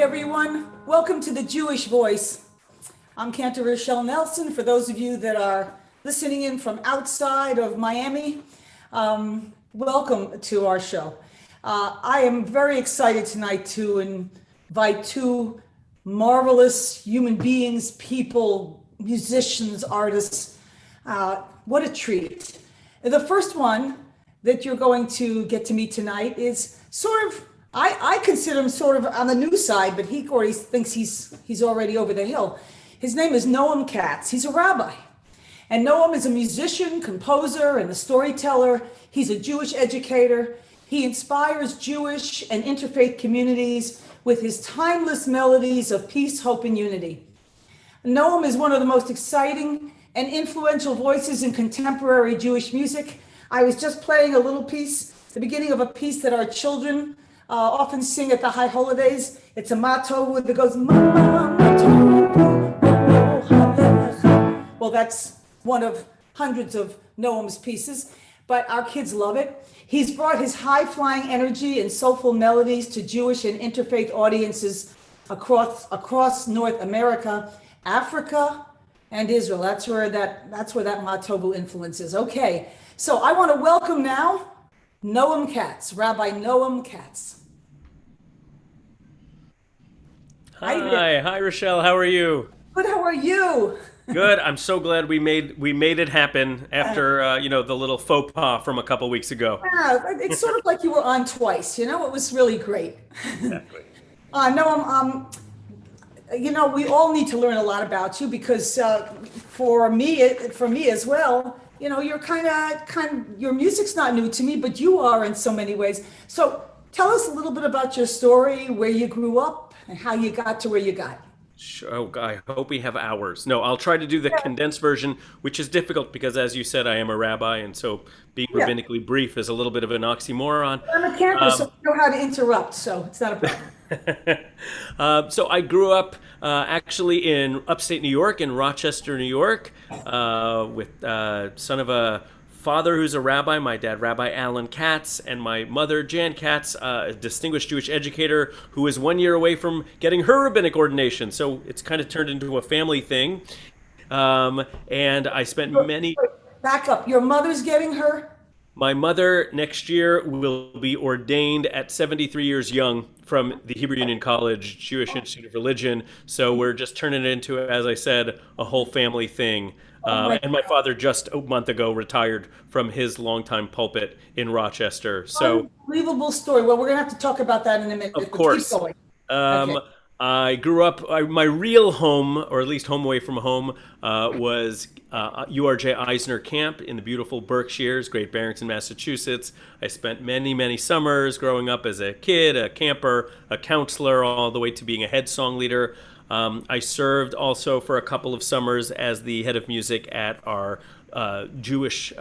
everyone. Welcome to the Jewish Voice. I'm Cantor Rochelle Nelson. For those of you that are listening in from outside of Miami, welcome to our show. I am very excited tonight to invite two marvelous human beings, people, musicians, artists. What a treat. The first one that you're going to get to meet tonight is sort of, I consider him sort of on the new side, but he already thinks he's already over the hill. His name is Noam Katz. He's a rabbi. And Noam is a musician, composer, and a storyteller. He's a Jewish educator. He inspires Jewish and interfaith communities with his timeless melodies of peace, hope, and unity. Noam is one of the most exciting and influential voices in contemporary Jewish music. I was just playing a little piece, the beginning of a piece that our children often sing at the high holidays. It's a motto that goes, well, that's one of hundreds of Noam's pieces, but our kids love it. He's brought his high-flying energy and soulful melodies to Jewish and interfaith audiences across North America, Africa, and Israel. That's where that matovu influence is. Okay, so I want to welcome now Noam Katz, Rabbi Noam Katz. Hi, Rochelle. How are you? Good. How are you? Good. I'm so glad we made it happen after the little faux pas from a couple weeks ago. Yeah, it's sort of like you were on twice. It was really great. Exactly. Noam, we all need to learn a lot about you because for me as well. You're kind of your music's not new to me, but you are in so many ways. So tell us a little bit about your story, where you grew up, and how you got to where you got. Sure. Oh, I hope we have hours. No, I'll try to do the condensed version, which is difficult because, as you said, I am a rabbi, and so being rabbinically brief is a little bit of an oxymoron. I'm a Cantor, so I know how to interrupt, so it's not a problem. So I grew up actually in upstate New York, in Rochester, New York, with son of a father who's a rabbi, my dad, Rabbi Alan Katz, and my mother, Jan Katz, a distinguished Jewish educator who is 1 year away from getting her rabbinic ordination. So it's kind of turned into a family thing. And I spent many... Back up. Your mother's getting her? My mother next year will be ordained at 73 years young from the Hebrew Union College Jewish Institute of Religion. So we're just turning it into, as I said, a whole family thing. And my father just a month ago retired from his longtime pulpit in Rochester. So unbelievable story. Well, we're going to have to talk about that in a minute. Of course. Keep going. Okay. I grew up, my real home, or at least home away from home, was URJ Eisner Camp in the beautiful Berkshires, Great Barrington, Massachusetts. I spent many, many summers growing up as a kid, a camper, a counselor, all the way to being a head song leader. I served also for a couple of summers as the head of music at our Jewish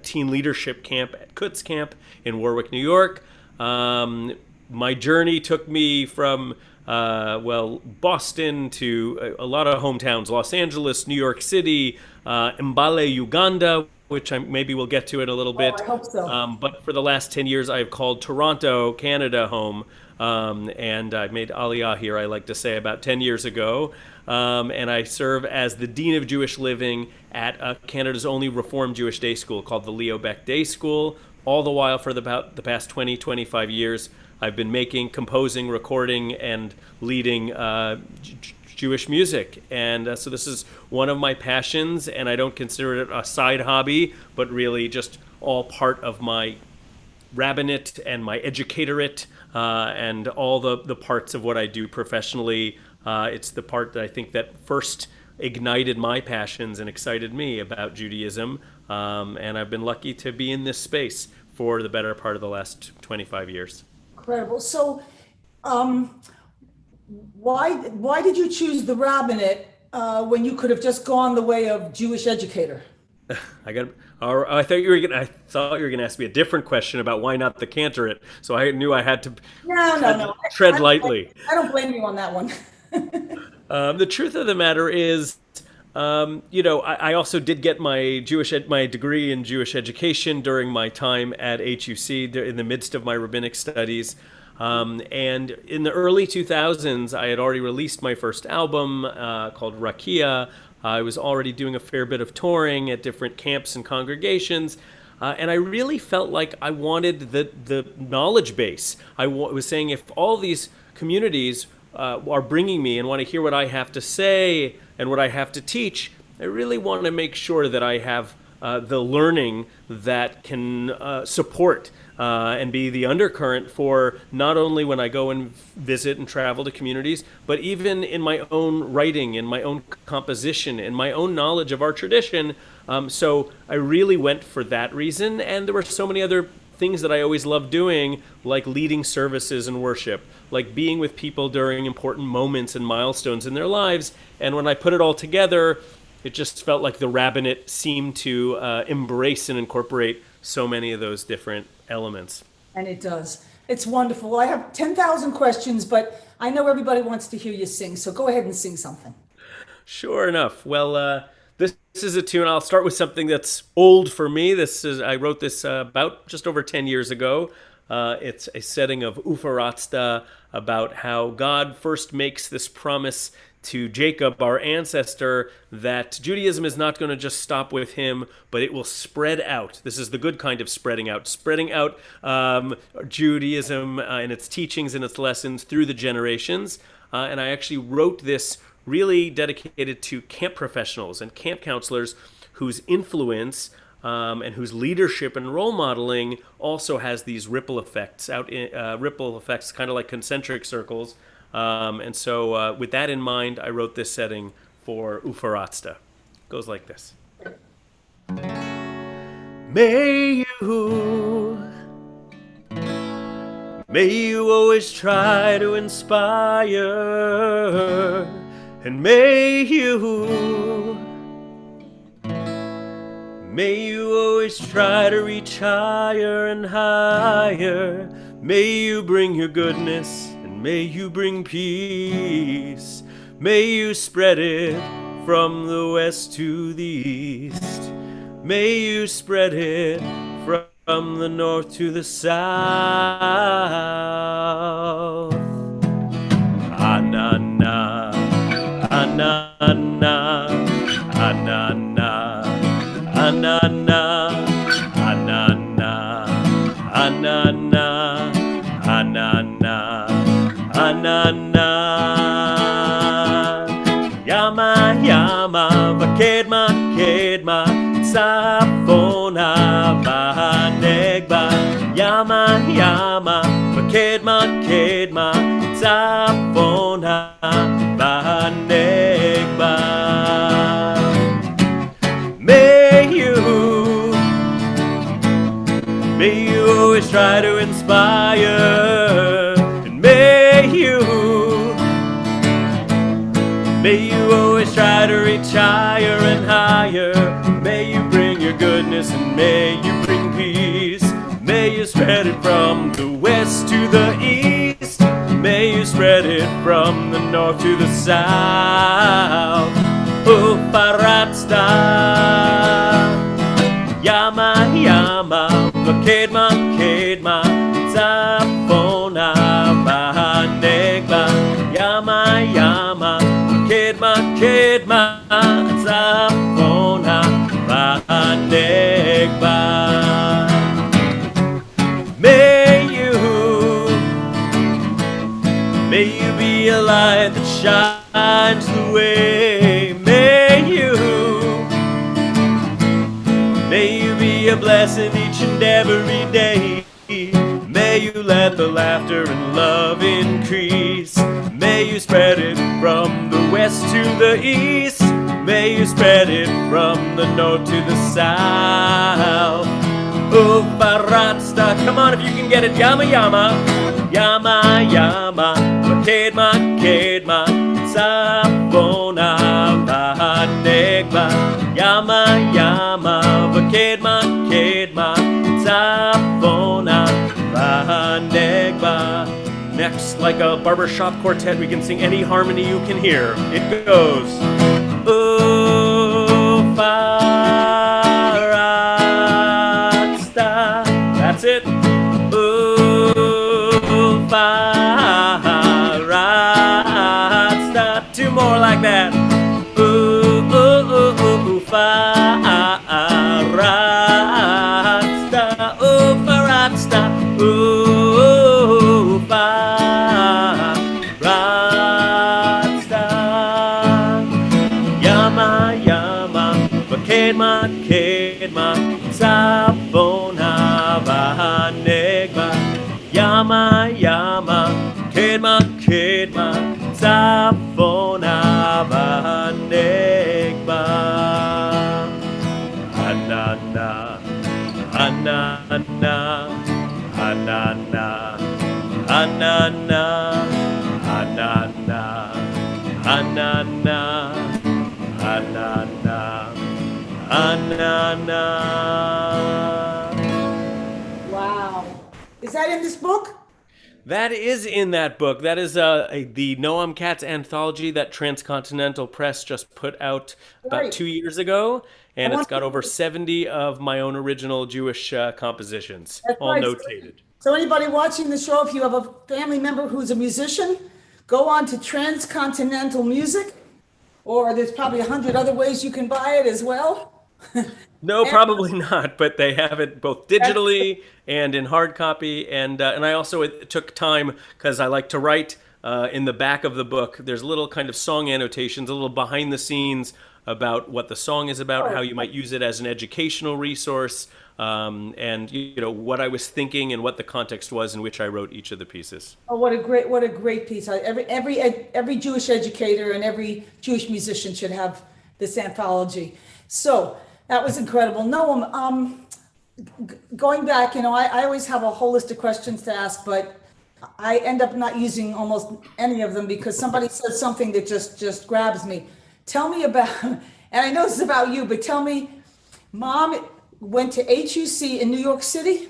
teen leadership camp at Katz Camp in Warwick, New York. My journey took me from Boston to a lot of hometowns, Los Angeles, New York City, Mbale, Uganda, which maybe we'll get to in a little bit. I hope so. But for the last 10 years, I've called Toronto, Canada home. And I made Aliyah here, I like to say, about 10 years ago. And I serve as the Dean of Jewish Living at Canada's only Reformed Jewish day school called the Leo Beck Day School. All the while for about the past 20, 25 years, I've been making, composing, recording, and leading Jewish music. And so this is one of my passions, and I don't consider it a side hobby, but really just all part of my Rabbinate and my educatorate, and all the parts of what I do professionally. It's the part that I think that first ignited my passions and excited me about Judaism. And I've been lucky to be in this space for the better part of the last 25 years. Incredible. So why did you choose the Rabbinate when you could have just gone the way of Jewish educator? I thought you were going to ask me a different question about why not the Cantorate. So I knew I had to tread lightly. I don't blame you on that one. The truth of the matter is, I also did get my degree in Jewish education during my time at HUC in the midst of my rabbinic studies. And in the early 2000s, I had already released my first album called Rakia. I was already doing a fair bit of touring at different camps and congregations. And I really felt like I wanted the knowledge base. I was saying, if all these communities are bringing me and want to hear what I have to say and what I have to teach, I really want to make sure that I have the learning that can support and be the undercurrent for not only when I go and visit and travel to communities, but even in my own writing, in my own composition, in my own knowledge of our tradition. So I really went for that reason, and there were so many other things that I always loved doing, like leading services and worship, like being with people during important moments and milestones in their lives. And when I put it all together, it just felt like the Rabbinate seemed to embrace and incorporate so many of those different elements. And it does. It's wonderful. I have 10,000 questions, but I know everybody wants to hear you sing, so go ahead and sing something. Sure enough. Well, this is a tune. I'll start with something that's old for me. I wrote this about just over 10 years ago. It's a setting of Ufaratsta, about how God first makes this promise to Jacob, our ancestor, that Judaism is not going to just stop with him, but it will spread out. This is the good kind of spreading out Judaism and its teachings and its lessons through the generations. And I actually wrote this really dedicated to camp professionals and camp counselors whose influence and whose leadership and role modeling also has these ripple effects, kind of like concentric circles. And so with that in mind, I wrote this setting for Ufaratsta. It goes like this. May you always try to inspire, and may you always try to reach higher and higher. May you bring your goodness, may you bring peace. May you spread it from the west to the east. May you spread it from the north to the south. Anana, anana, anana, anana, anana, anana, anana. Anana, Yama, Yama, Vakedma, Kedma, Safona, Vahanegba, Yama, Yama, Vakedma, Kedma, Safona, Vahanegba. May you always try to inspire. May you always try to reach higher and higher. May you bring your goodness and may you bring peace. May you spread it from the west to the east. May you spread it from the north to the south. Ufaratsta, Yama, Yama, Vakedma, Kedma, Zafona, Vahanegba, Yama, Yama, Kedma, Kedma, Zafona, Vahanegba. May you be a light that shines the way. May you be a blessing each and every day. May you let the laughter and love increase. May you spread it from the west to the east. May you spread it from the north to the south. Ufaratsta, come on if you can get it. Yama, Yama, Yama, Yama, Kedma, Kedma, Safona, Vahanegba, Yama, Yama, Kedma, Kedma, Safona, Vahanegba. Next, like a barbershop quartet, we can sing any harmony you can hear. It goes. Ufaratsta. That's it. Ufaratsta. ufaratsta, ufaratsta. Yama, yama, kedma, kedma, sapona vahanegma. Yama, yama, kedma, kedma, sapona vahanegma. Anana, anana, anana, anana, anana, anana, anana, anana. Wow. Is that in this book? That is in that book. That is the Noam Katz anthology that Transcontinental Press just put out about Right. 2 years ago. And I it's want got over 70 of my own original Jewish compositions, That's all right. notated. So anybody watching the show, if you have a family member who's a musician, go on to Transcontinental Music, or there's probably 100 other ways you can buy it as well. No, And probably not, but they have it both digitally and in hard copy. And I also it took time because I like to write in the back of the book. There's little kind of song annotations, a little behind the scenes about what the song is about, how you might use it as an educational resource, and what I was thinking and what the context was in which I wrote each of the pieces. oh, what a great piece. Every Jewish educator and every Jewish musician should have this anthology. So that was incredible. Noam, going back, I always have a whole list of questions to ask, but I end up not using almost any of them because somebody says something that just grabs me. Tell me about, and I know this is about you, but tell me, Mom went to HUC in New York City?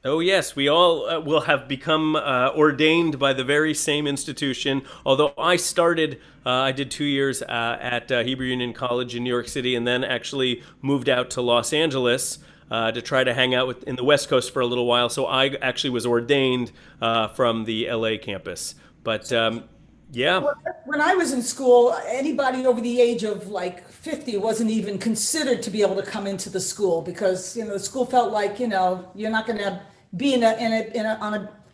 Oh, yes, we all will have become ordained by the very same institution. Although I did 2 years at Hebrew Union College in New York City and then actually moved out to Los Angeles to try to hang out in the West Coast for a little while. So I actually was ordained from the LA campus. But yeah. When I was in school, anybody over the age of like 50 wasn't even considered to be able to come into the school because, the school felt like, you're not going to be on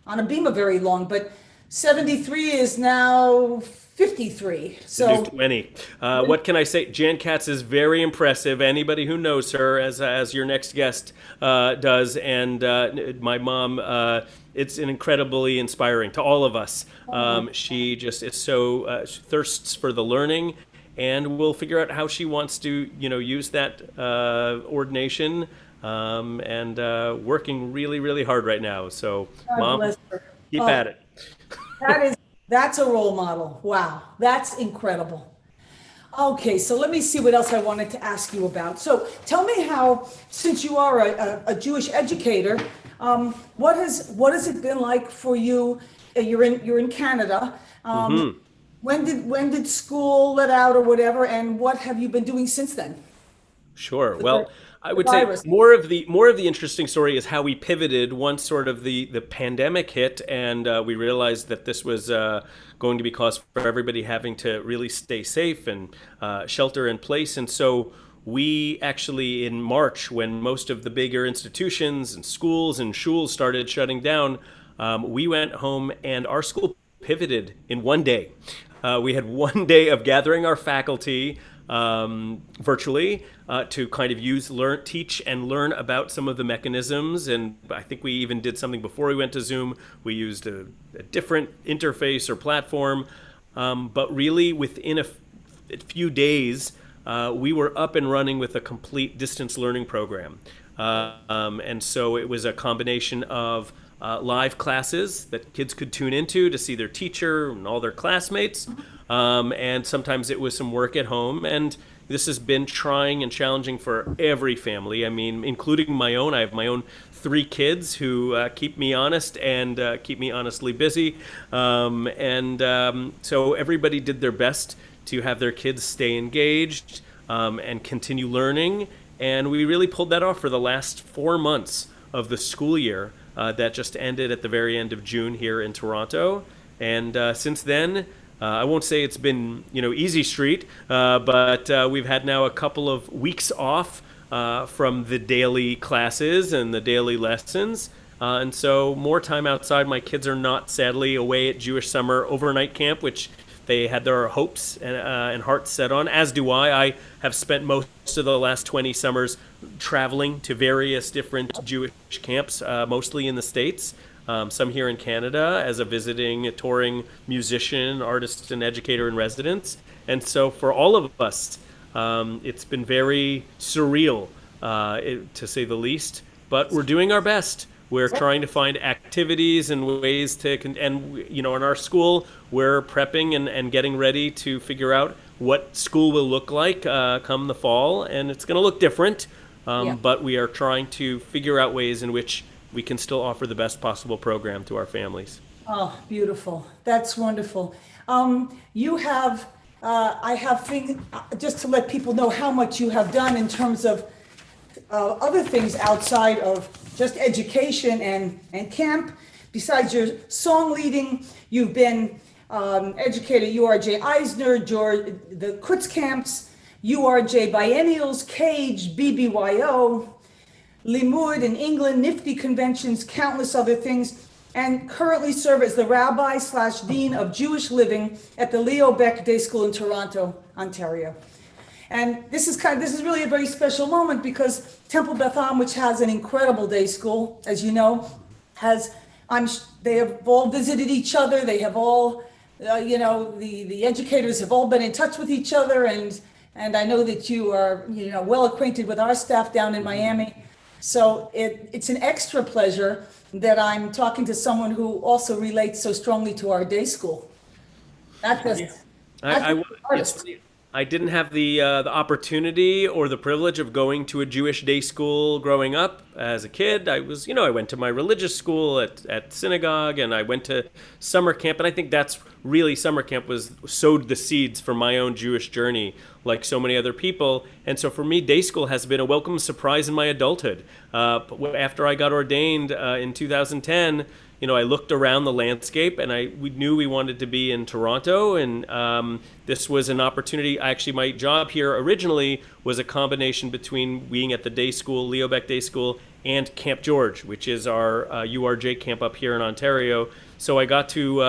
a beamer very long, but 73 is now 53. So 20. What can I say? Jan Katz is very impressive. Anybody who knows her, as your next guest does, and my mom, it's an incredibly inspiring to all of us. She just is so thirsts for the learning, and we'll figure out how she wants to, use that ordination. And working really, really hard right now. So, God Mom, bless her. keep at it. That's a role model. Wow, that's incredible. Okay, so let me see what else I wanted to ask you about. So tell me how, since you are a Jewish educator, what has it been like for you? You're in Canada. When did school let out or whatever, and what have you been doing since then? Sure. Well, I would say virus. more of the interesting story is how we pivoted once sort of the pandemic hit, and we realized that this was going to be cause for everybody having to really stay safe and shelter in place. And so we actually, in March, when most of the bigger institutions and schools and shuls started shutting down, we went home and our school pivoted in one day. We had one day of gathering our faculty virtually to kind of teach and learn about some of the mechanisms. And I think we even did something before we went to Zoom. We used a different interface or platform. But really within a few days, we were up and running with a complete distance learning program. And so it was a combination of live classes that kids could tune into to see their teacher and all their classmates. And sometimes it was some work at home. And this has been trying and challenging for every family. I mean, including my own. I have my own 3 kids who keep me honest and keep me honestly busy. So everybody did their best to have their kids stay engaged and continue learning. And we really pulled that off for the last 4 months of the school year that just ended at the very end of June here in Toronto. And since then, I won't say it's been, easy street, but we've had now a couple of weeks off from the daily classes and the daily lessons. And so more time outside. My kids are not, sadly, away at Jewish Summer Overnight Camp, which they had their hopes and hearts set on, as do I. I have spent most of the last 20 summers traveling to various different Jewish camps, mostly in the States, some here in Canada as a visiting, touring musician, artist, and educator in residence. And so for all of us, it's been very surreal, to say the least, but we're doing our best. We're trying to find activities and ways to, in our school, we're prepping and getting ready to figure out what school will look like come the fall, and it's going to look different, but we are trying to figure out ways in which we can still offer the best possible program to our families. Oh, beautiful. That's wonderful. You have, I have things, just to let people know how much you have done in terms of other things outside of just education and camp. Besides your song leading, you've been educator URJ Eisner, the Kutz camps, URJ Biennials, Cage, BBYO, Limud in England, Nifty conventions, countless other things, and currently serve as the Rabbi/Dean of Jewish Living at the Leo Beck Day School in Toronto, Ontario. And this is really a very special moment because Temple Beth Am, which has an incredible day school, as you know, they have all visited each other. They have all, the educators have all been in touch with each other. And I know that you are, well acquainted with our staff down in Miami. So it's an extra pleasure that I'm talking to someone who also relates so strongly to our day school. Not just artists. I didn't have the opportunity or the privilege of going to a Jewish day school growing up as a kid. I went to my religious school at synagogue, and I went to summer camp. And I think that's really, summer camp sowed the seeds for my own Jewish journey, like so many other people. And so for me, day school has been a welcome surprise in my adulthood. After I got ordained in 2010, I looked around the landscape, and we knew we wanted to be in Toronto, and this was an opportunity. Actually, my job here originally was a combination between being at the day school, Leo Beck Day School, and Camp George, which is our URJ camp up here in Ontario. So I got to,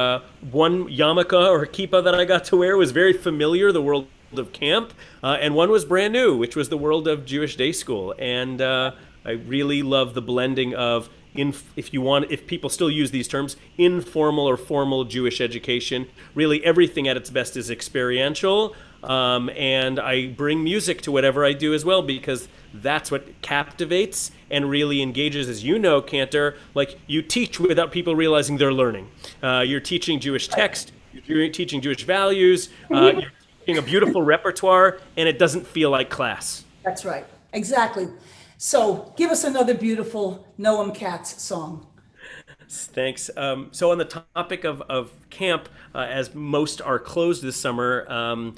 one yarmulke or kippah that I got to wear was very familiar, the world of camp, and one was brand new, which was the world of Jewish day school. And I really love the blending of, if people still use these terms, informal or formal Jewish education. Really, everything at its best is experiential, and I bring music to whatever I do as well, because that's what captivates and really engages. As you know, Cantor, like, you teach without people realizing they're learning. You're teaching Jewish text, you're teaching Jewish values, you're teaching a beautiful repertoire, and it doesn't feel like class. That's right, exactly. So give us another beautiful Noam Katz song. Thanks. So on the topic of camp, as most are closed this summer,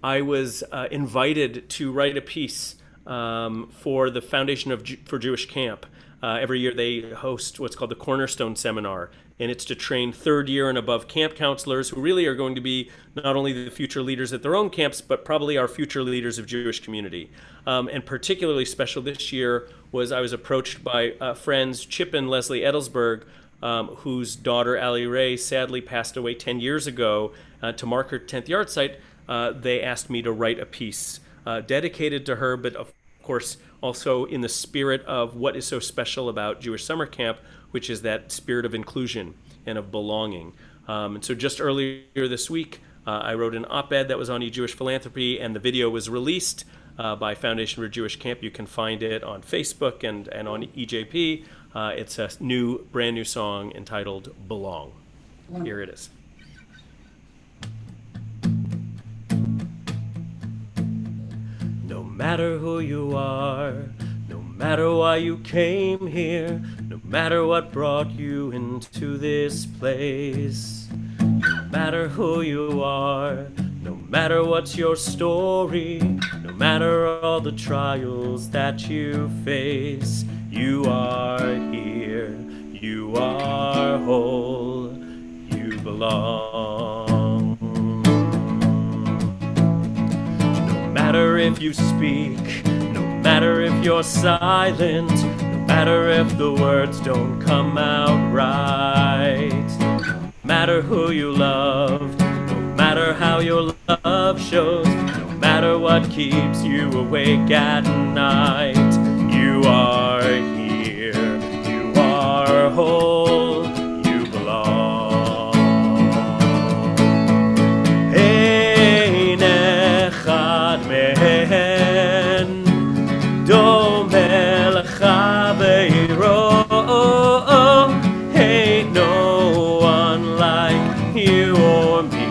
I was invited to write a piece for the Foundation for Jewish Camp. Every year they host what's called the Cornerstone Seminar, and it's to train third year and above camp counselors who really are going to be not only the future leaders at their own camps, but probably our future leaders of Jewish community. And particularly special this year was I was approached by friends Chip and Leslie Edelsberg, whose daughter Allie Ray sadly passed away 10 years ago. To mark her 10th yard site, they asked me to write a piece dedicated to her, but of course also in the spirit of what is so special about Jewish summer camp, which is that spirit of inclusion and of belonging. And so just earlier this week, I wrote an op-ed that was on eJewish Philanthropy, and the video was released by Foundation for Jewish Camp. You can find it on Facebook and on EJP. It's a brand new song entitled Belong. Here it is. No matter who you are, no matter why you came here, no matter what brought you into this place, no matter who you are, no matter what's your story, no matter all the trials that you face, you are here, you are whole, you belong. matter if you speak, no matter if you're silent, no matter if the words don't come out right. No matter who you love, no matter how your love shows, no matter what keeps you awake at night, you are here, you are whole, you belong. Ein echad mehen domeh lecha ve'iro. Ain't no one like you or me,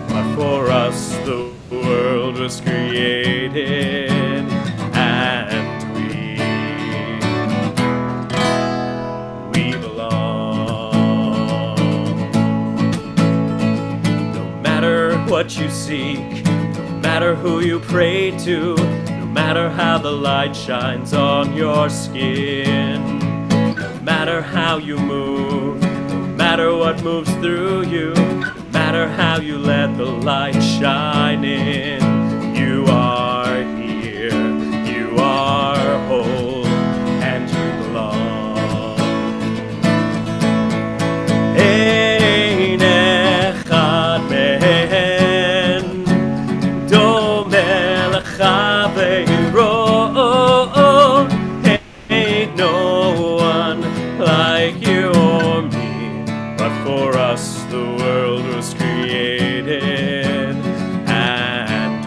but for us the world was created, and we belong. No matter what you seek, no matter who you pray to, no matter how the light shines on your skin, no matter how you move, no matter what moves through you, no matter how you let the light shine in, you are here, you are whole, and you belong. Ein echad mehen domeh lecha ve'iro. Ain't no one like you or me, but for us the world was created, and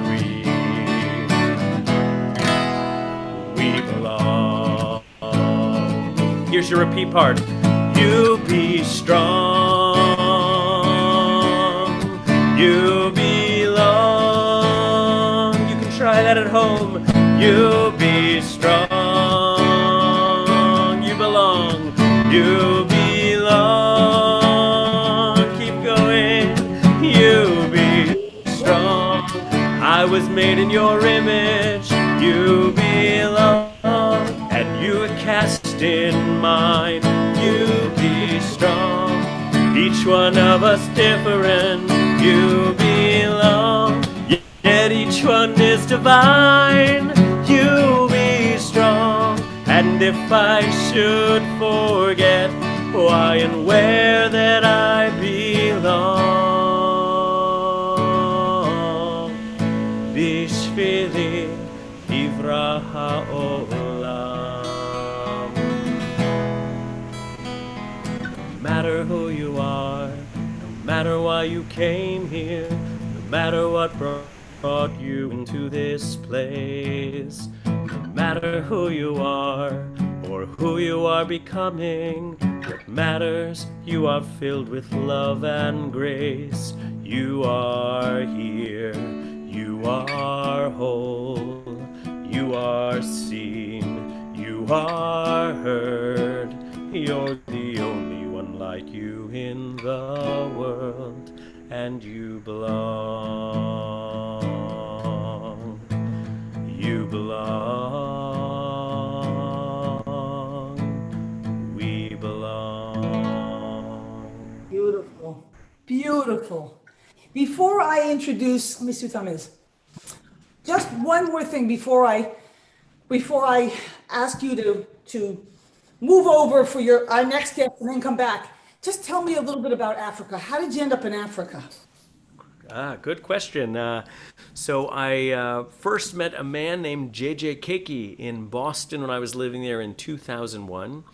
we belong. Here's your repeat part. You be strong, you belong. You can try that at home. You be strong, you belong, you belong. Keep going, you be strong. I was made in your image, you belong, and you were cast in mine. You be strong, each one of us different. You belong, yet each one is divine. You be strong, and if I should forget why and where that I belong, Bishvili Ivra ha'olam. No matter who you are, no matter why you came here, no matter what brought you into this place, no matter who you are or who you are becoming, what matters, you are filled with love and grace. You are here, you are whole, you are seen, you are heard. You're the only one like you in the world, and you belong. You belong. We belong. Beautiful, beautiful. Before I introduce, let me see what time it is. Just one more thing before I ask you to move over for our next guest and then come back. Just tell me a little bit about Africa. How did you end up in Africa? Good question. So I first met a man named J.J. Keiki in Boston when I was living there in 2001.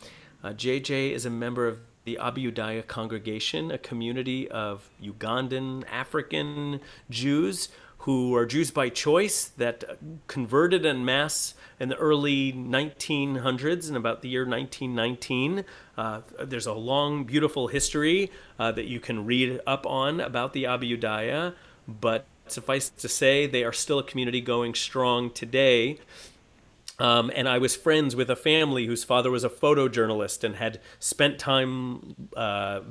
J.J. is a member of the Abiyudaya congregation, a community of Ugandan African Jews who are Jews by choice that converted en masse in the early 1900s, in about the year 1919. There's a long, beautiful history that you can read up on about the Abiyudaya, but suffice to say, they are still a community going strong today. And I was friends with a family whose father was a photojournalist and had spent time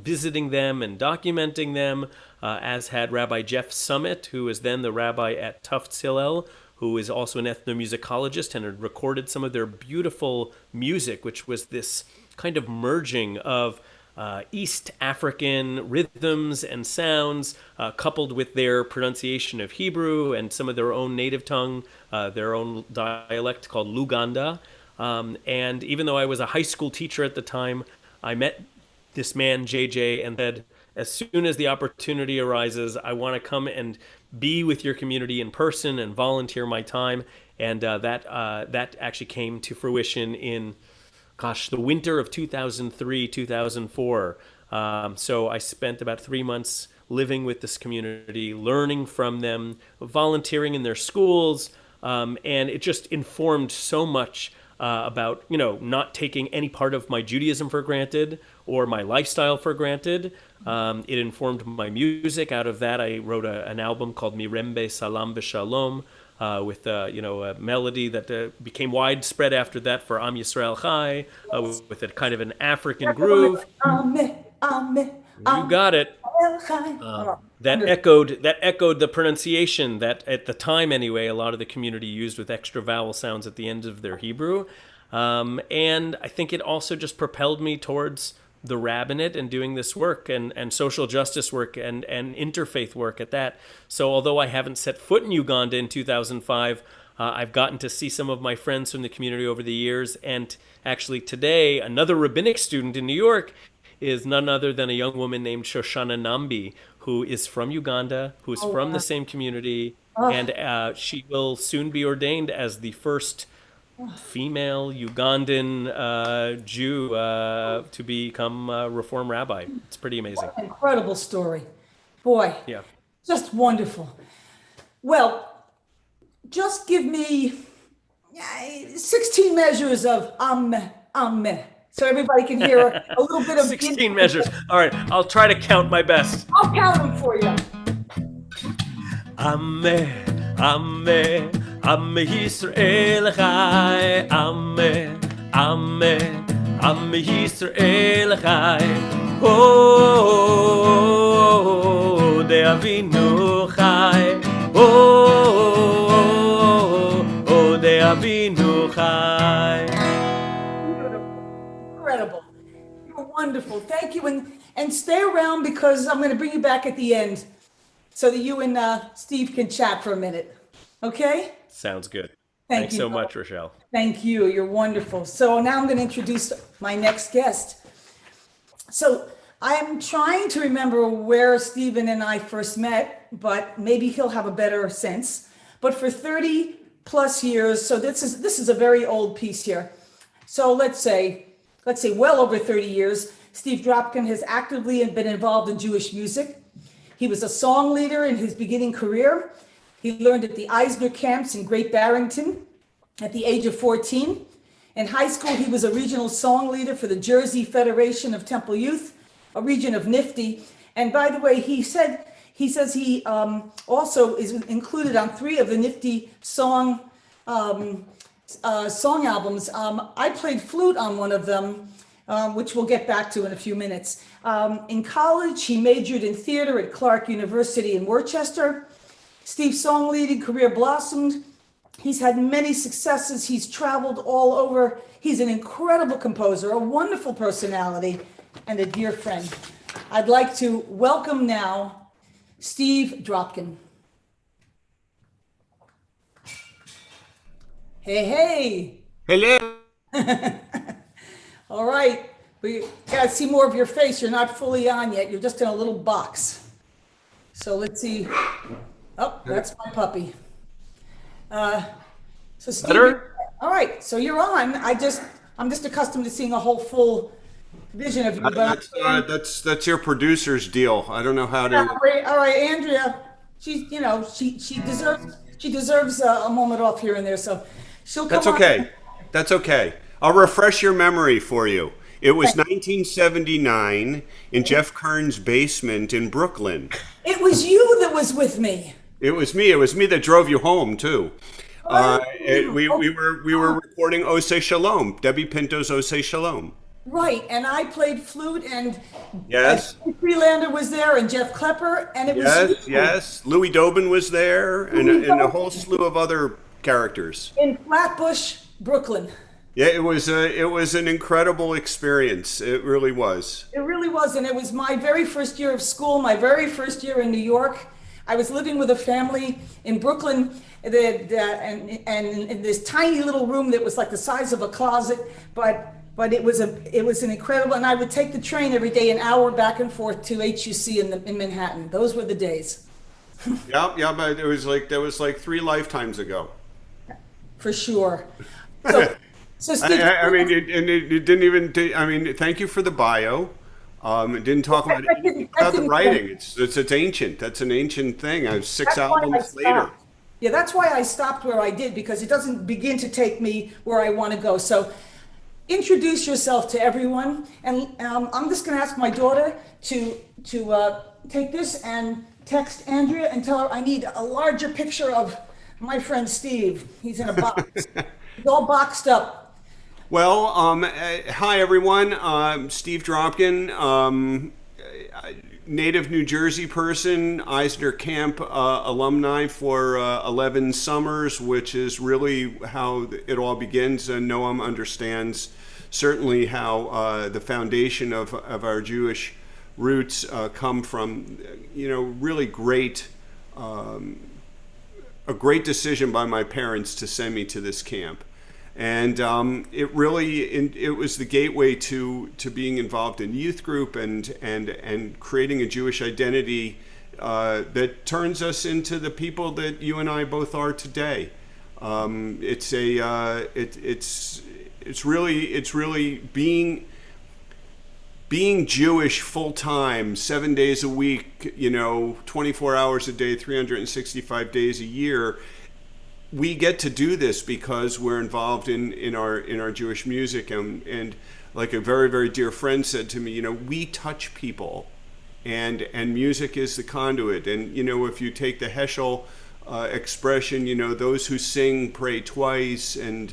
visiting them and documenting them, as had Rabbi Jeff Summit, who was then the rabbi at Tufts Hillel, who is also an ethnomusicologist and had recorded some of their beautiful music, which was this kind of merging of East African rhythms and sounds, coupled with their pronunciation of Hebrew and some of their own native tongue, their own dialect called Luganda. And even though I was a high school teacher at the time, I met this man, JJ, and said, as soon as the opportunity arises, I want to come and be with your community in person and volunteer my time. And that actually came to fruition in, the winter of 2003, 2004. So I spent about 3 months living with this community, learning from them, volunteering in their schools, and it just informed so much about, not taking any part of my Judaism for granted or my lifestyle for granted. It informed my music. Out of that, I wrote an album called Mirembe Salam B'Shalom, with a melody that became widespread after that for Am Yisrael Chai, with a kind of an African groove. You got it. That echoed the pronunciation that at the time anyway a lot of the community used with extra vowel sounds at the end of their Hebrew, and I think it also just propelled me towards the Rabbinate and doing this work and social justice work and interfaith work at that. So although I haven't set foot in Uganda in 2005, I've gotten to see some of my friends from the community over the years, and actually today another rabbinic student in New York is none other than a young woman named Shoshana Nambi, who is from Uganda, who is from the same community, and she will soon be ordained as the first female Ugandan Jew to become a Reform rabbi. It's pretty amazing. What an incredible story. Boy, yeah, just wonderful. Well, just give me 16 measures of Amen. So everybody can hear a little bit of 16 measures. All right, I'll try to count my best. I'll count them for you. Amen, Amen, Amen Yisrael Chai. Amen, Amen, Amen Yisrael Chai. Oh, De Avinu Chai. Oh, De Avinu Chai. Incredible. You're wonderful. Thank you. And stay around because I'm going to bring you back at the end so that you and Steve can chat for a minute. Okay? Sounds good. Thanks so much, Rochelle. Thank you. You're wonderful. So now I'm going to introduce my next guest. So I'm trying to remember where Stephen and I first met, but maybe he'll have a better sense. But for 30 plus years, so this is a very old piece here. So let's say well over 30 years, Steve Dropkin has actively been involved in Jewish music. He was a song leader in his beginning career. He learned at the Eisner camps in Great Barrington at the age of 14. In high school, he was a regional song leader for the Jersey Federation of Temple Youth, a region of NIFTY. And by the way, he says he also is included on 3 of the NIFTY song albums. I played flute on one of them, which we'll get back to in a few minutes. In college, he majored in theater at Clark University in Worcester. Steve's song leading career blossomed. He's had many successes. He's traveled all over. He's an incredible composer, a wonderful personality, and a dear friend. I'd like to welcome now Steve Dropkin. Hey. Hello. All right. We gotta see more of your face. You're not fully on yet. You're just in a little box. So let's see. Oh, that's my puppy. So Steve, Better? all right. So you're on. I'm just accustomed to seeing a whole full vision of you. But That's your producer's deal. I don't know how to. all right, Andrea. She deserves a moment off here and there. So she'll come. That's okay. That's okay. I'll refresh your memory for you. It was 1979 in Jeff Kern's basement in Brooklyn. It was you that was with me. It was me. It was me that drove you home too. We were recording Oseh Shalom, Debbie Pinto's Oseh Shalom. Right, and I played flute, and yes, Freelander was there, and Jeff Klepper, and it was yes. Louis Dobin was there, and a whole slew of other characters in Flatbush, Brooklyn. Yeah, it was an incredible experience. It really was. It really was. And it was my very first year of school, my very first year in New York. I was living with a family in Brooklyn and in this tiny little room that was like the size of a closet, but it was an incredible, and I would take the train every day, an hour back and forth to HUC in Manhattan. Those were the days. Yeah, but that was like 3 lifetimes ago. For sure. So, so Steve, it didn't even. Thank you for the bio. It didn't talk about the writing. It's ancient. That's an ancient thing. I was 6 albums later. Yeah, that's why I stopped where I did, because it doesn't begin to take me where I want to go. So introduce yourself to everyone. And I'm just going to ask my daughter to take this and text Andrea and tell her I need a larger picture of my friend Steve. He's in a box. He's all boxed up. Well, hi everyone. Steve Dropkin, native New Jersey person, Eisner Camp alumni for 11 summers, which is really how it all begins. And Noam understands certainly how the foundation of our Jewish roots come from, really great, a great decision by my parents to send me to this camp. And it was the gateway to being involved in youth group and creating a Jewish identity that turns us into the people that you and I both are today. It's really being Jewish full time, 7 days a week, 24 hours a day, 365 days a year. We get to do this because we're involved in our Jewish music, and like a very, very dear friend said to me, we touch people, and music is the conduit. And if you take the Heschel expression, those who sing pray twice, and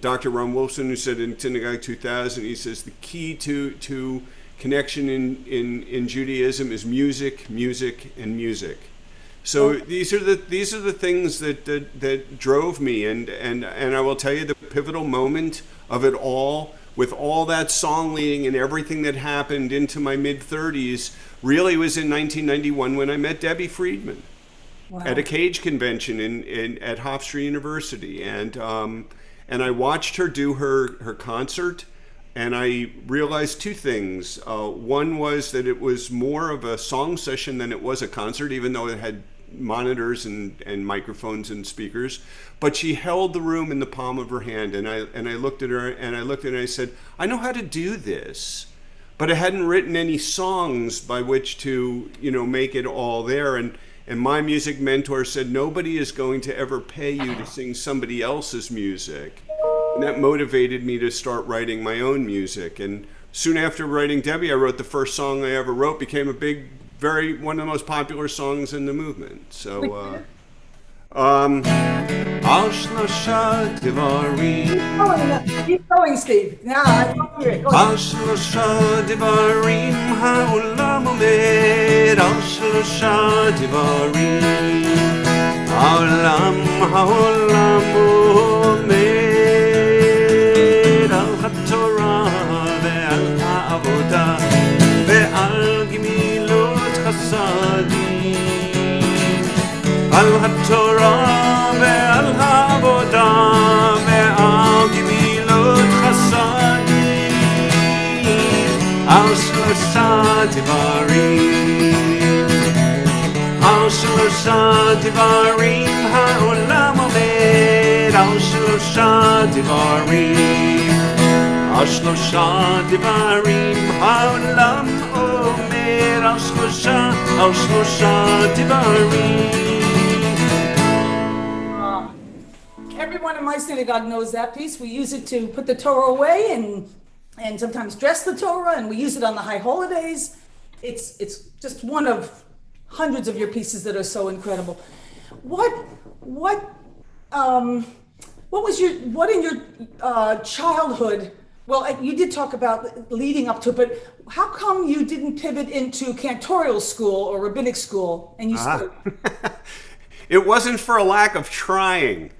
Dr. Ron Wolfson, who said in Synagogue 2000, he says the key to connection in Judaism is music, music, and music. So these are the things that drove me, and I will tell you the pivotal moment of it all, with all that song leading and everything that happened into my mid-30s, really was in 1991 when I met Debbie Friedman. Wow. At a Cage convention at Hofstra University, and I watched her do her concert, and I realized 2 things. One was that it was more of a song session than it was a concert, even though it had monitors and microphones and speakers. But she held the room in the palm of her hand, and I looked at her and I said, I know how to do this, but I hadn't written any songs by which to make it all there. And my music mentor said, nobody is going to ever pay you to sing somebody else's music. And that motivated me to start writing my own music. And soon after writing Debbie, I wrote the first song I ever wrote, became one of the most popular songs in the movement. So, Keep going, Steve. Now, I want to hear it. Go על התורה ועל העבודה ועל גמילות חסדים, על 3 דברים העולם עומד, על 3 דברים, על 3 דברים העולם עומד, על 3 דברים. Everyone in my synagogue knows that piece. We use it to put the Torah away and sometimes dress the Torah, and we use it on the high holidays. It's just one of hundreds of your pieces that are so incredible. What in your childhood? Well, you did talk about leading up to it, but how come you didn't pivot into cantorial school or rabbinic school and you stayed? It wasn't for a lack of trying.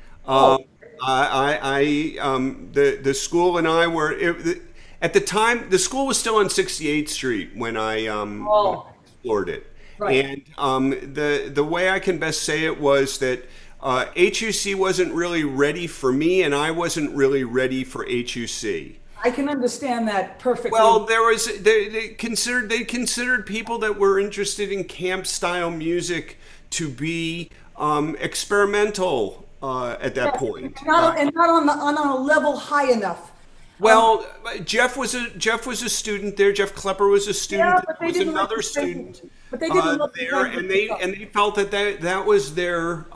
The school and I were at the time. The school was still on 68th Street when when I Oh, explored it, right. and the way I can best say it was that HUC wasn't really ready for me, and I wasn't really ready for HUC. I can understand that Well, perfectly. there was they considered people that were interested in camp style music to be experimental at that Yes, point. and not on on a level high enough. Um, Well, Jeff was a student there. Jeff Klepper was a student. yeah, There but they was didn't like another the student but they didn't love the there, language stuff. and they felt that that was their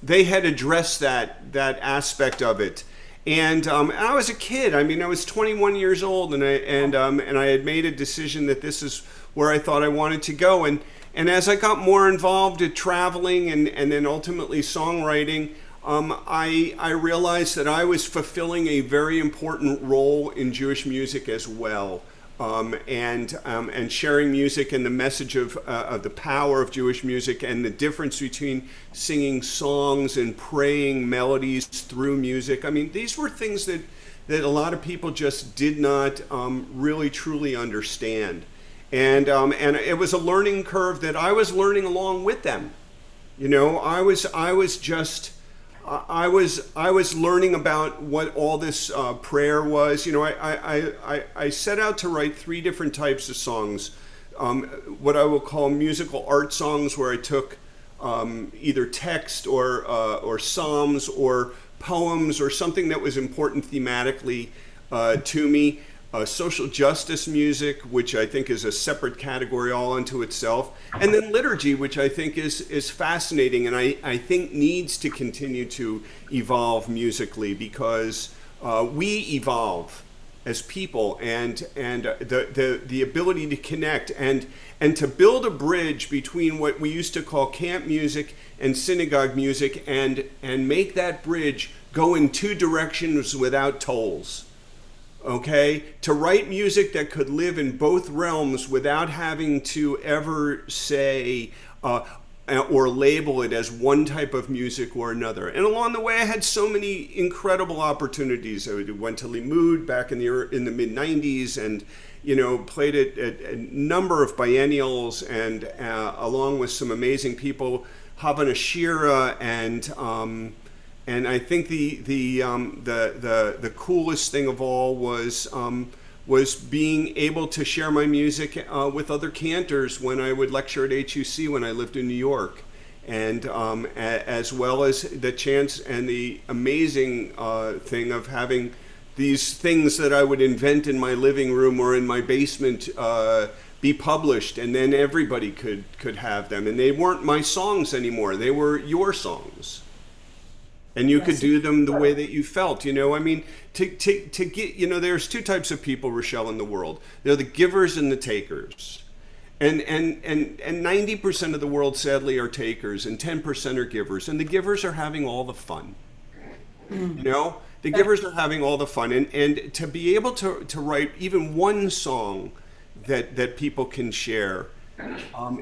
they had addressed that aspect of it. And I was a kid. I mean, I was 21 years old, and I had made a decision that this is where I thought I wanted to go. And as I got more involved at traveling and then ultimately songwriting, I realized that I was fulfilling a very important role in Jewish music as well, and sharing music and the message of the power of Jewish music and the difference between singing songs and praying melodies through music. I mean, these were things that a lot of people just did not really truly understand. And it was a learning curve that I was learning along with them. You know, I was learning about what all this prayer was. You know, I set out to write three different types of songs. What I will call musical art songs, where I took either text or psalms or poems or something that was important thematically to me. Social justice music, which I think is a separate category all unto itself, and then liturgy, which I think is fascinating, and I think needs to continue to evolve musically, because we evolve as people, and the ability to connect and to build a bridge between what we used to call camp music and synagogue music, and make that bridge go in two directions without tolls. Okay, to write music that could live in both realms without having to ever say or label it as one type of music or another. And along the way, I had so many incredible opportunities. I went to Limud back in the mid '90s, and played at a number of biennials, and along with some amazing people, Havana Shira, and I think the coolest thing of all was being able to share my music with other cantors when I would lecture at HUC when I lived in New York, and as well as the chance and the amazing thing of having these things that I would invent in my living room or in my basement be published, and then everybody could have them, and they weren't my songs anymore; they were your songs. And you could Yes. do them the way that you felt. I mean, to get, there's two types of people, Rochelle, in the world. They're the givers and the takers. And 90% of the world, sadly, are takers, and 10% are givers. And the givers are having all the fun. The givers are having all the fun. And to be able to write even one song that people can share,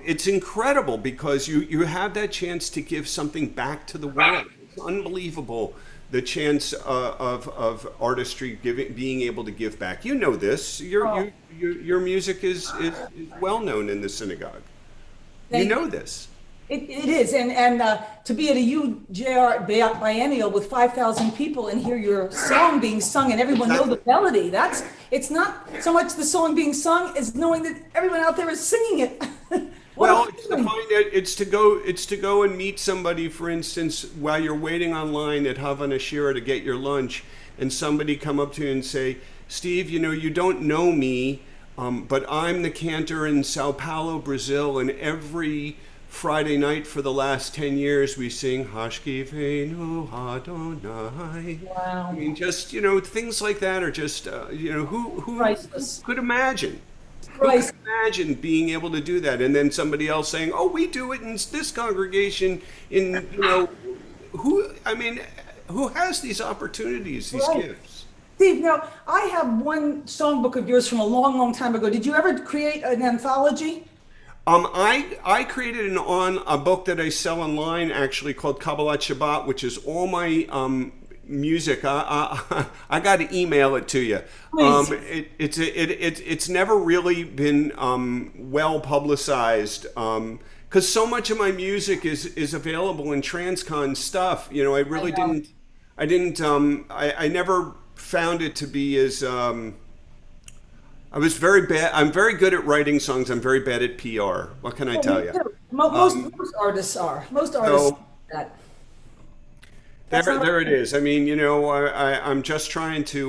it's incredible, because you have that chance to give something back to the world. It's unbelievable, the chance of artistry being able to give back. You know this. Your music is well known in the synagogue. You Thank know this. It is, and to be at a UJR biennial with 5,000 people and hear your song being sung and everyone know the melody, it's not so much the song being sung as knowing that everyone out there is singing it. What a Well, it's to feeling. find out, it's to go and meet somebody, for instance, while you're waiting online at Havana Shira to get your lunch, and somebody come up to you and say, "Steve, you don't know me, but I'm the cantor in Sao Paulo, Brazil, and every Friday night for the last 10 years we sing Hashkivenu Adonai." I Wow. mean, just things like that are just who Priceless. could imagine? Who could Priceless. imagine being able to do that? And then somebody else saying, "Oh, we do it in this congregation." Who has these opportunities, these Right. gifts? Steve, now, I have one songbook of yours from a long, long time ago. Did you ever create an anthology? I created a book that I sell online, actually, called Kabbalat Shabbat, which is all my music, I got to email it to you. Please. It's never really been well publicized. Because so much of my music is available in Transcon stuff. You know, I really know. I never found it to be as, I was very bad. I'm very good at writing songs. I'm very bad at PR. What can I Well, tell me you? too. Most artists are. Most artists So do that. there, That's not there it okay. is. I mean, you know, I'm just trying to,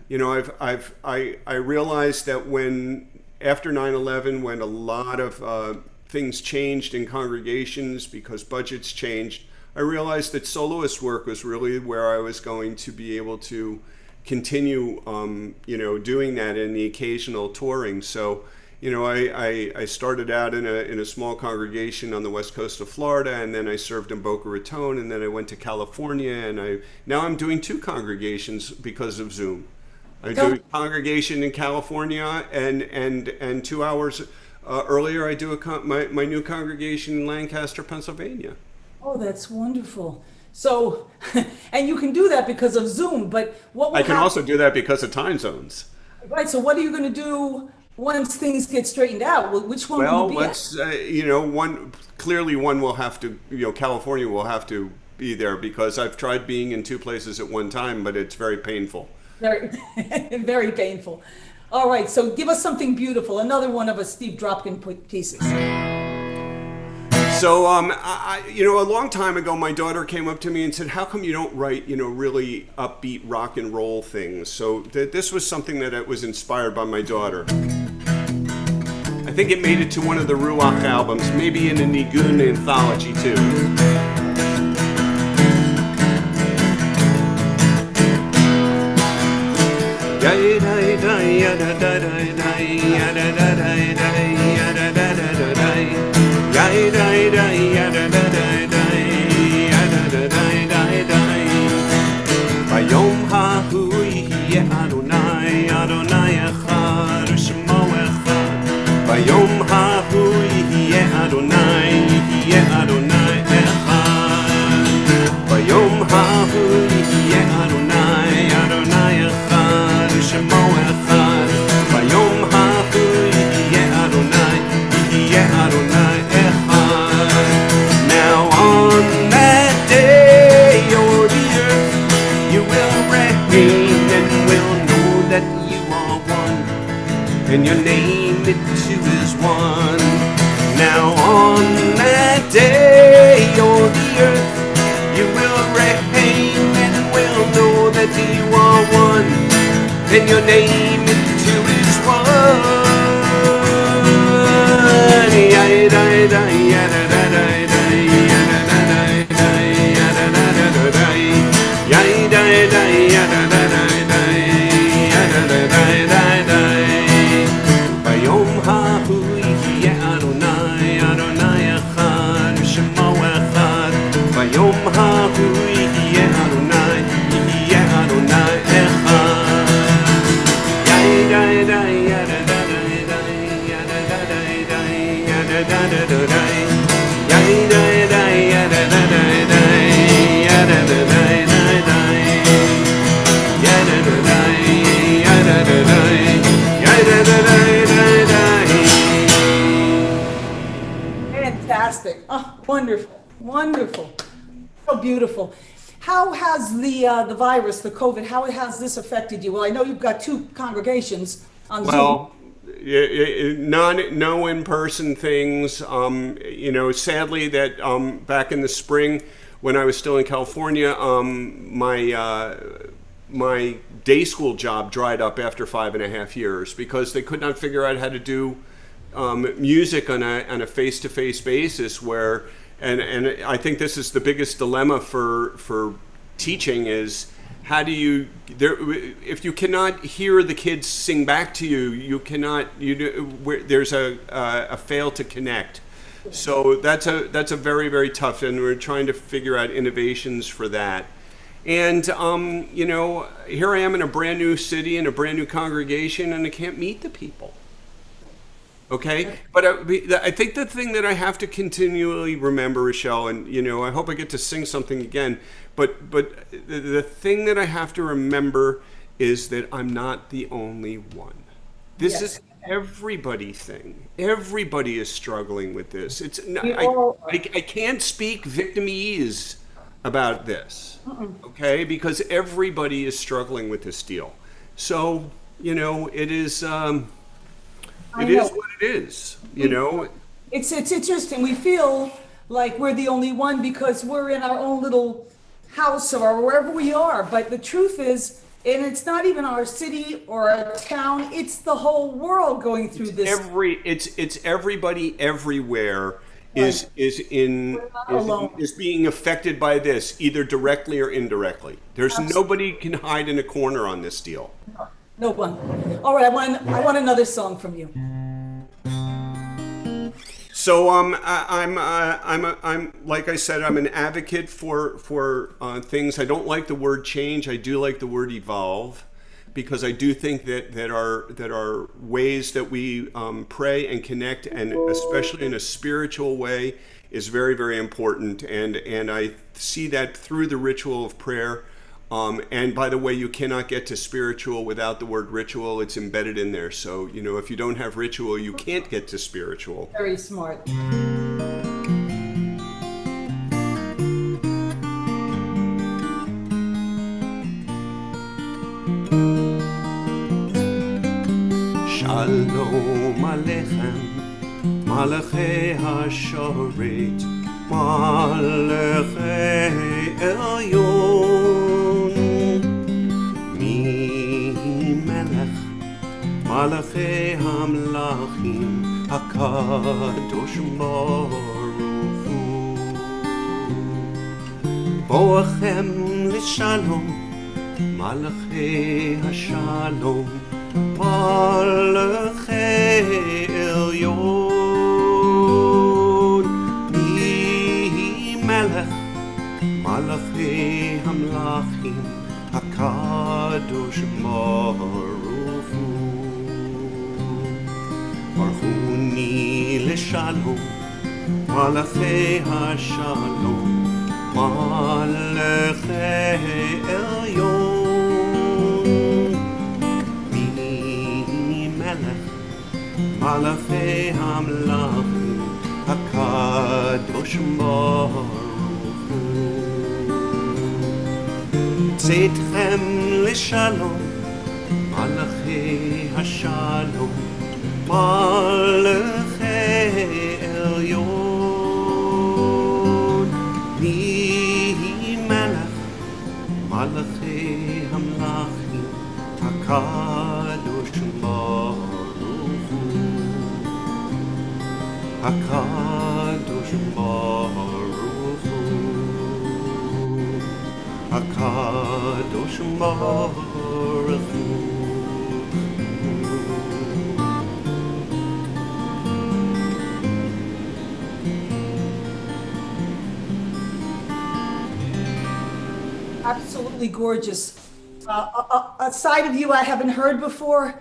you know, I realized that when after 9/11, when a lot of things changed in congregations because budgets changed, I realized that soloist work was really where I was going to be able to continue, you know, doing that in the occasional touring. So, you know, I started out in a small congregation on the west coast of Florida, and then I served in Boca Raton, and then I went to California, and now I'm doing two congregations because of Zoom. I do a congregation in California, and 2 hours earlier I do my new congregation in Lancaster, Pennsylvania. Oh, that's wonderful. So, and you can do that because of Zoom, but what will I can happen? also do that because of time zones. Right, so what are you going to do once things get straightened out? Well, which one will Well, you be at? let's you know, one will have to, you know, California will have to be there because I've tried being in two places at one time, but it's very painful. Very, very painful. All right, so give us something beautiful, another one of a Steve Dropkin pieces. So, you know, a long time ago, my daughter came up to me and said, "How come you don't write, you know, really upbeat rock and roll things?" So this was something that was inspired by my daughter. I think it made it to one of the Ruach albums, maybe in a Nigun anthology too. ביום ההוא יהיה אדוני, אדוני אחד ושמו אחד. ביום ההוא יהיה אדוני, יהיה אדוני אחד. ביום ההוא יהיה אדוני, אדוני אחד ושמו אחד. ביום ההוא יהיה אדוני, יהיה אדוני אחד. Now on that day, oh dear, you will reign and will know that you are one, and your name it too is one. Now on that day, on the earth, you will reign and will know that you are one, and your name it too is one. ביום ההוא יהיה אדוני, אדוני אחד ושמו אחד. ביום ההוא יהיה אדוני, יהיה אדוני אחד. Fantastic. Oh, wonderful, wonderful. So beautiful. How has the virus, the COVID, how has this affected you? Well, I know you've got two congregations on Zoom. Well, no in-person things. You know, sadly that back in the spring when I was still in California, my day school job dried up after 5.5 years because they could not figure out how to do music on a face-to-face basis. Where and I think this is the biggest dilemma for teaching is how do you if you cannot hear the kids sing back to you, you cannot there's a fail to connect. So that's a very, very tough, and we're trying to figure out innovations for that. And you know, here I am in a brand new city in a brand new congregation, and I can't meet the people. Okay, but I think the thing that I have to continually remember, Rochelle, and I hope I get to sing something again. But the thing that I have to remember is that I'm not the only one. This Yes. is everybody thing. Everybody is struggling with this. We all are. I can't speak victimese about this, okay? Because everybody is struggling with this deal. So it is. I It know. is what it is, you know. It's interesting. We feel like we're the only one because we're in our own little house or wherever we are. But the truth is, and it's not even our city or our town, it's the whole world going through this. It's everybody everywhere is alone. is being affected by this, either directly or indirectly. There's nobody can hide in a corner on this deal. No one. All right, I want another song from you. So I'm like I said, I'm an advocate for things. I don't like the word change. I do like the word evolve, because I do think that our ways that we pray and connect, and especially in a spiritual way, is very, very important. And I see that through the ritual of prayer. And by the way, you cannot get to spiritual without the word ritual. It's embedded in there. So, if you don't have ritual, you can't get to spiritual. Very smart. Shalom Aleichem, Malachei HaShoret, Malachei Elyon, Melech, Malachei HaMlachim, HaKadosh Baruch Hu, Boachem L'Shalom, Malachei HaShalom, Malachei Elyon, Melech, Malachei Hamlachim, HaKadosh Baruch Hu, Baruchuni L'Shalom, Malachei HaShalom, Malachei Elyon, Malachei Hamlachim, HaKadosh Baruch Hu, Tzedchem L'Shalom, Malachei HaShalom, Malachei Elyon, Melech, Malachei Hamlachim, HaKadosh Baruch HaKadosh Baruch Hu, HaKadosh Baruch Hu. Absolutely gorgeous. A side of you I haven't heard before.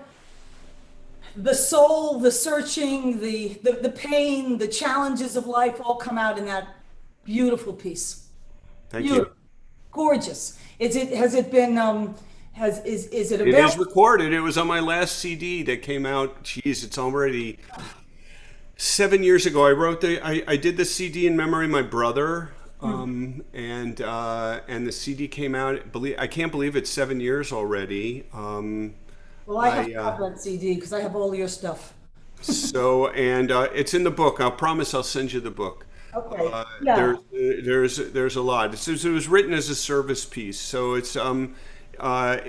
The soul, the searching, the pain, the challenges of life all come out in that beautiful piece. Thank you. Gorgeous. Is it available? It is recorded. It was on my last CD that came out. Geez, it's already 7 years ago. I did the CD in memory of my brother. And the CD came out. I can't believe it's 7 years already. Well, I have to have that CD because I have all your stuff. So, and it's in the book. I'll promise I'll send you the book. Okay. Yeah. There's a lot. It was written as a service piece, so it's I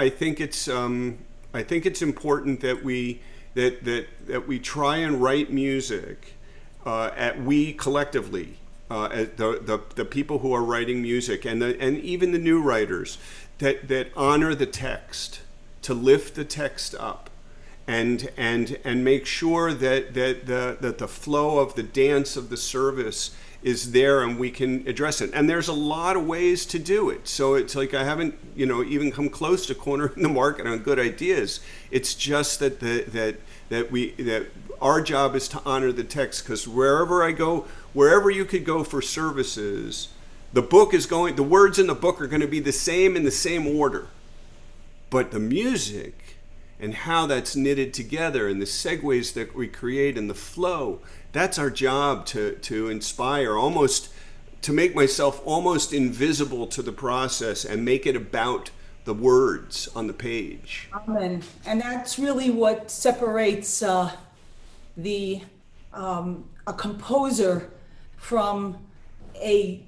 think it's important that we try and write music we collectively, the people who are writing music and even the new writers that honor the text, to lift the text up and make sure that the flow of the dance of the service is there and we can address it. And there's a lot of ways to do it. So it's like I haven't, even come close to cornering the market on good ideas. It's just that our job is to honor the text, because wherever you could go for services, the words in the book are going to be the same in the same order. But the music and how that's knitted together and the segues that we create and the flow, that's our job to inspire, almost to make myself almost invisible to the process and make it about the words on the page. Amen. And that's really what separates a composer from a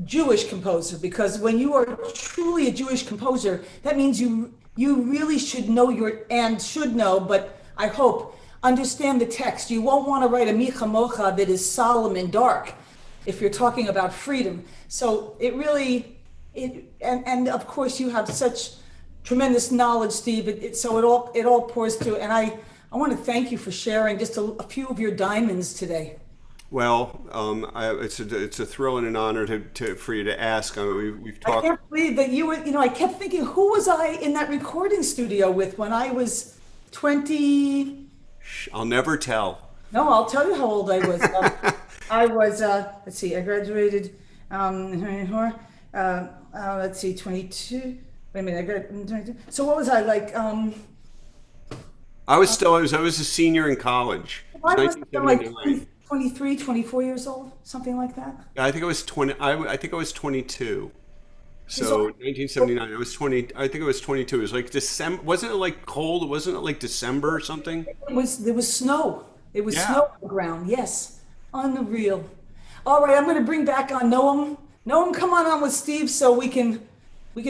Jewish composer, because when you are truly a Jewish composer, that means you really should know, but I hope understand the text. You won't want to write a Micha Mocha that is solemn and dark if you're talking about freedom. So and of course you have such tremendous knowledge, Steve. So it all pours through. And I want to thank you for sharing just a few of your diamonds today. Well, it's a thrill and an honor for you to ask. We've talked. I can't believe that you were. I kept thinking, who was I in that recording studio with when I was 20? I'll never tell. No, I'll tell you how old I was. I was. Let's see. I graduated. Let's see, 22. Wait a minute. I got 22. So what was I like? I was a senior in college. I was like 23, 24 years old, something like that. I think I was 20. I think I was 22. So 1979. I was 20. I think I was 22. It was like December. Wasn't it like cold? Wasn't it like December or something? There was snow. It was snow on the ground. Yes, unreal. All right, I'm going to bring back on Noam. Noam, come on with Steve so we can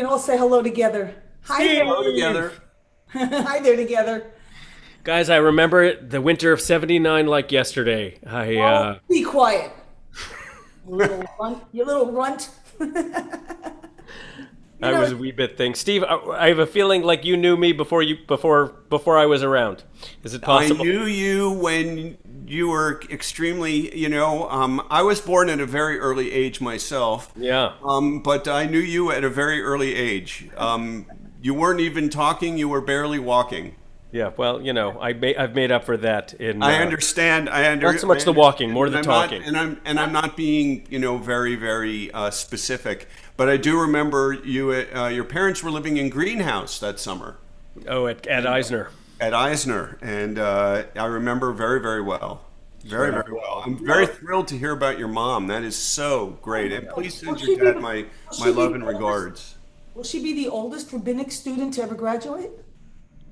all say hello together. Hi there. Hello together. Hi there together. Guys, I remember the winter of '79 like yesterday. Be quiet. You little runt. I was a wee bit thing. Steve, I have a feeling like you knew me before I was around. Is it possible? I knew you when you were extremely, I was born at a very early age myself. Yeah. But I knew you at a very early age. You weren't even talking, you were barely walking. Yeah, well, I've made up for that. I understand. Not so much the walking, more the talking. I'm not being, very, very specific. But I do remember your parents were living in Greenhouse that summer. Oh, at Eisner. At Eisner, and I remember very, very well. Very, very well. I'm very thrilled to hear about your mom. That is so great. And please send your dad my love and regards. Will she be the oldest rabbinic student to ever graduate?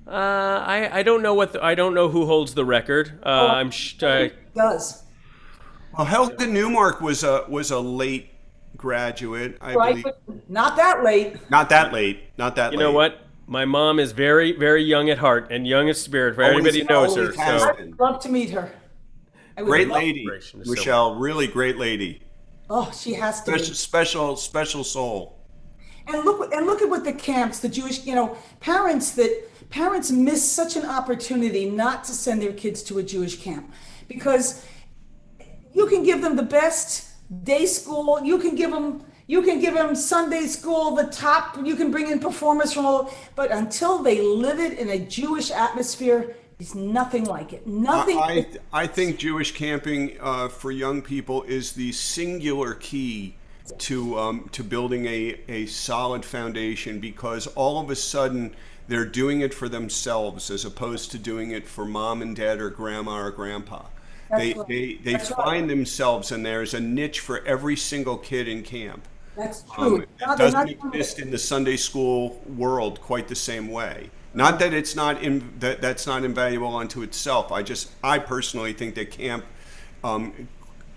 I don't know I don't know who holds the record. Does. Well, Helga Newmark was a late graduate, I believe. But not that late. Not that late. You know what? My mom is very, very young at heart and young at spirit. Everybody knows her. So. I'd love to meet her. Great lady, Michelle. Really great lady. Oh, she has to be. Special soul. And look at what the camps, the Jewish, parents miss such an opportunity not to send their kids to a Jewish camp, because you can give them the best day school, you can give them Sunday school, the top, you can bring in performers from all, but until they live it in a Jewish atmosphere, it's nothing like it. I think Jewish camping for young people is the singular key to building a solid foundation, because all of a sudden they're doing it for themselves as opposed to doing it for mom and dad or grandma or grandpa. They find themselves, and there's a niche for every single kid in camp. That's true. It doesn't exist in the Sunday school world quite the same way. Not that it's that's not invaluable unto itself. I personally think that camp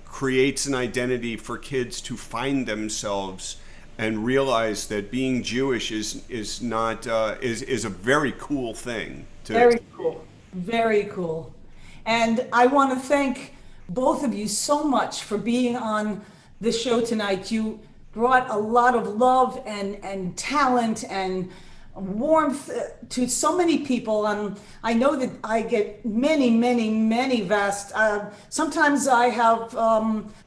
creates an identity for kids to find themselves and realize that being Jewish is not a very cool thing. Very cool. And I want to thank both of you so much for being on the show tonight. You brought a lot of love and talent and warmth to so many people. I know that I get many, many, many vast. Sometimes I have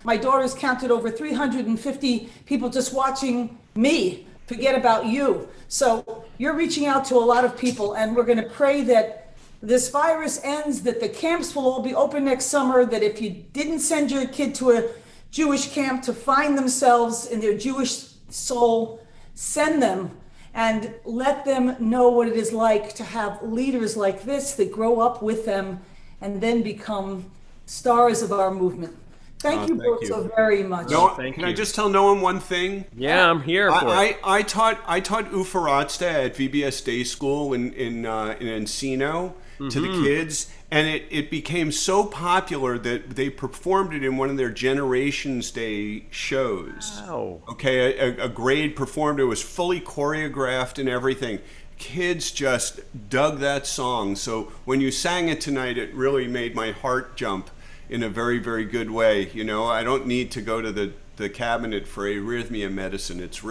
my daughter's counted over 350 people just watching me. Forget about you. So you're reaching out to a lot of people, and we're going to pray that this virus ends, that the camps will all be open next summer, that if you didn't send your kid to a Jewish camp to find themselves in their Jewish soul, send them and let them know what it is like to have leaders like this that grow up with them and then become stars of our movement. Thank you both so very much. Can I just tell Noam one thing? Yeah, I'm here for it. I taught Ufaratsta at VBS Day School in Encino to the kids, and it became so popular that they performed it in one of their Generations Day shows. Wow. Okay, a grade performed it. It was fully choreographed and everything. Kids just dug that song. So when you sang it tonight, it really made my heart jump in a very, very good way. You know, I don't need to go to the cabinet for arrhythmia medicine. It's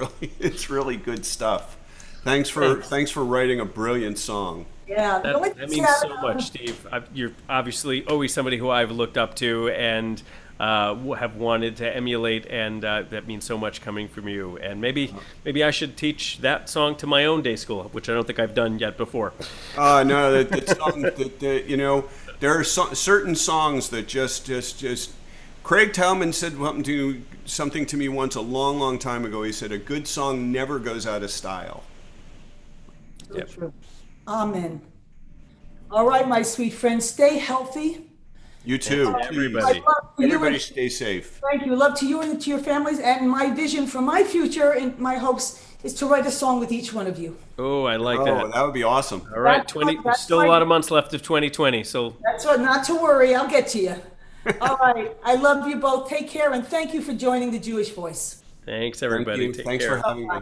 really good stuff. Thanks for writing a brilliant song. Yeah, that means so much, Steve. You're obviously always somebody who I've looked up to and have wanted to emulate, and that means so much coming from you. And maybe I should teach that song to my own day school, which I don't think I've done yet before. No, that song, you know, there are certain songs that just. Craig Talman said something to me once a long, long time ago. He said, "A good song never goes out of style." So true. Amen. All right, my sweet friends, stay healthy. You too. Everybody. Everybody stay safe. Thank you. Love to you and to your families. And my vision for my future and my hopes is to write a song with each one of you. Oh, I like that. Oh, that would be awesome. All right, still a lot of months left of 2020. So that's what. Not to worry. I'll get to you. All right. I love you both. Take care, and thank you for joining the Jewish Voice. Thanks, everybody. Thanks for having me.